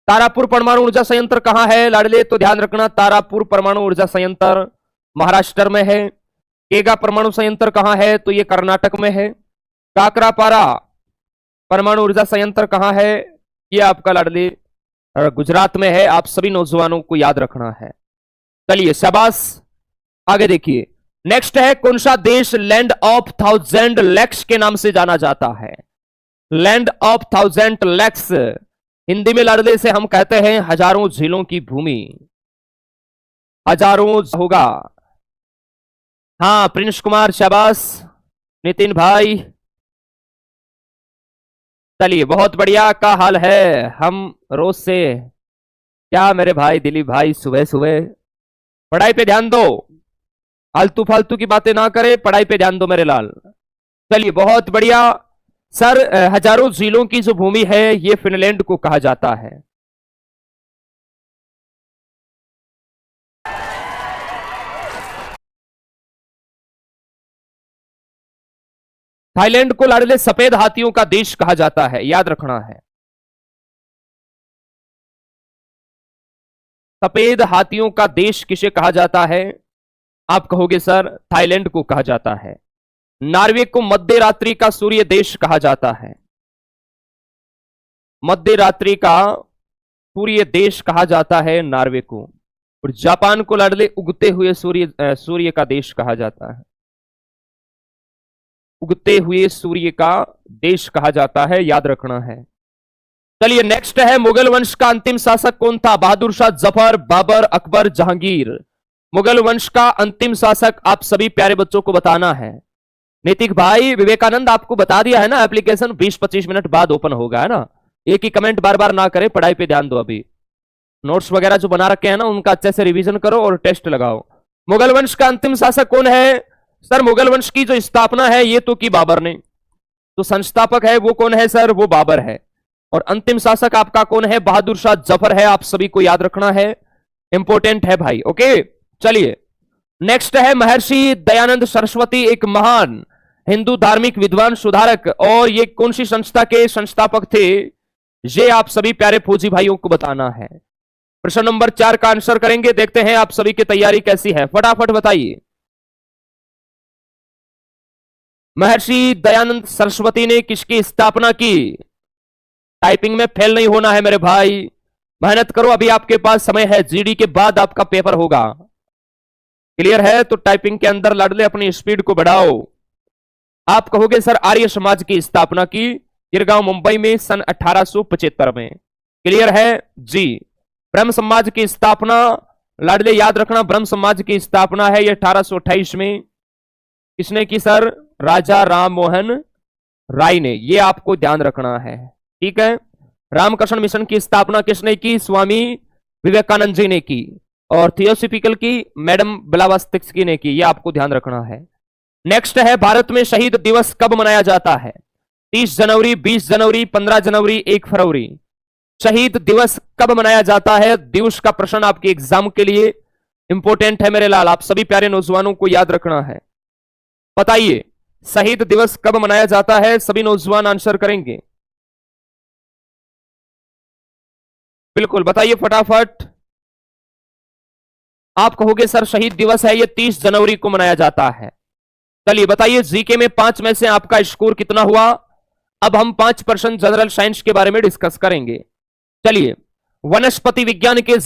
तारापुर परमाणु ऊर्जा संयंत्र कहां है लाडले? तो ध्यान रखना, तारापुर परमाणु ऊर्जा संयंत्र महाराष्ट्र में है। केगा परमाणु संयंत्र कहां है? तो ये कर्नाटक में है। काकरापारा परमाणु ऊर्जा संयंत्र कहां है? ये आपका लाडले गुजरात में है। आप सभी नौजवानों को याद रखना है। चलिए शाबाश, आगे देखिए। नेक्स्ट है, कौन सा देश लैंड ऑफ 1000 लेक्स के नाम से जाना जाता है? लैंड ऑफ 1000 लेक्स, हिंदी में लाडले से हम कहते हैं हजारों झीलों की भूमि। हजारों होगा। हाँ प्रिंस कुमार शाबाश। नितिन भाई चलिए बहुत बढ़िया। का हाल है? हम रोज से क्या मेरे भाई दिलीप भाई, सुबह सुबह पढ़ाई पे ध्यान दो, आलतू फालतू की बातें ना करे, पढ़ाई पे ध्यान दो मेरे लाल। चलिए बहुत बढ़िया सर। हजारों झीलों की जो भूमि है ये फिनलैंड को कहा जाता है। थाईलैंड को लाडले सफेद हाथियों का देश कहा जाता है, याद रखना है। सफेद हाथियों का देश किसे कहा जाता है? आप कहोगे सर थाईलैंड को कहा जाता है। नॉर्वे को मध्य रात्रि का सूर्य देश कहा जाता है। मध्य रात्रि का सूर्य देश कहा जाता है नॉर्वे को। और जापान को लाडले उगते हुए सूर्य का देश कहा जाता है। उगते हुए सूर्य का देश कहा जाता है, याद रखना है। चलिए नेक्स्ट है, मुगल वंश का अंतिम शासक कौन था? बहादुर शाह, जफर, बाबर, अकबर, जहांगीर। मुगल वंश का अंतिम शासक आप सभी प्यारे बच्चों को बताना है। नीतिक भाई, विवेकानंद आपको बता दिया है ना, एप्लीकेशन 20-25 मिनट बाद ओपन होगा, है ना। एक ही कमेंट बार बार ना करे, पढ़ाई पे ध्यान दो। अभी नोट्स वगैरह जो बना रखे हैं ना उनका अच्छे से रिवीजन करो और टेस्ट लगाओ। मुगल वंश का अंतिम शासक कौन है? सर मुगल वंश की जो स्थापना है ये तो की बाबर ने, तो संस्थापक है वो कौन है सर? वो बाबर है। और अंतिम शासक आपका कौन है? बहादुर शाह जफर है। आप सभी को याद रखना है, इंपॉर्टेंट है भाई। ओके चलिए नेक्स्ट है, महर्षि दयानंद सरस्वती एक महान हिंदू धार्मिक विद्वान सुधारक, और ये कौन सी संस्था के संस्थापक थे? ये आप सभी प्यारे फौजी भाइयों को बताना है। प्रश्न नंबर 4 का आंसर करेंगे। देखते हैं आप सभी की तैयारी कैसी है, फटाफट बताइए। महर्षि दयानंद सरस्वती ने किसकी स्थापना की? टाइपिंग में फेल नहीं होना है मेरे भाई, मेहनत करो, अभी आपके पास समय है। जीडी के बाद आपका पेपर होगा, क्लियर है? तो टाइपिंग के अंदर लाडले अपनी स्पीड को बढ़ाओ। आप कहोगे सर आर्य समाज की स्थापना की गिरगांव मुंबई में सन 1875 में, क्लियर है जी। ब्रह्म समाज की स्थापना लाडले याद रखना, ब्रह्म समाज की स्थापना है ये 1828 में। किसने की सर? राजा राम मोहन राय ने, ये आपको ध्यान रखना है, ठीक है। रामकृष्ण मिशन की स्थापना किसने की? स्वामी विवेकानंद जी ने की। और थियोसॉफिकल की मैडम ब्लावात्स्की ने की, ये आपको ध्यान रखना है। नेक्स्ट है, भारत में शहीद दिवस कब मनाया जाता है? 30 जनवरी, 20 जनवरी, 15 जनवरी, 1 फरवरी। शहीद दिवस कब मनाया जाता है? दिवस का प्रश्न आपके एग्जाम के लिए इंपॉर्टेंट है मेरे लाल, आप सभी प्यारे नौजवानों को याद रखना है। बताइए शहीद दिवस कब मनाया जाता है? सभी नौजवान आंसर करेंगे, बिल्कुल बताइए फटाफट। आप कहोगे सर शहीद दिवस है ये 30 जनवरी को मनाया जाता है। चलिए बताइए जीके में 5 में से आपका स्कोर कितना हुआ? अब हम 5% जनरल साइंस के बारे में डिस्कस करेंगे। चलिए वनस्पति विज्ञान के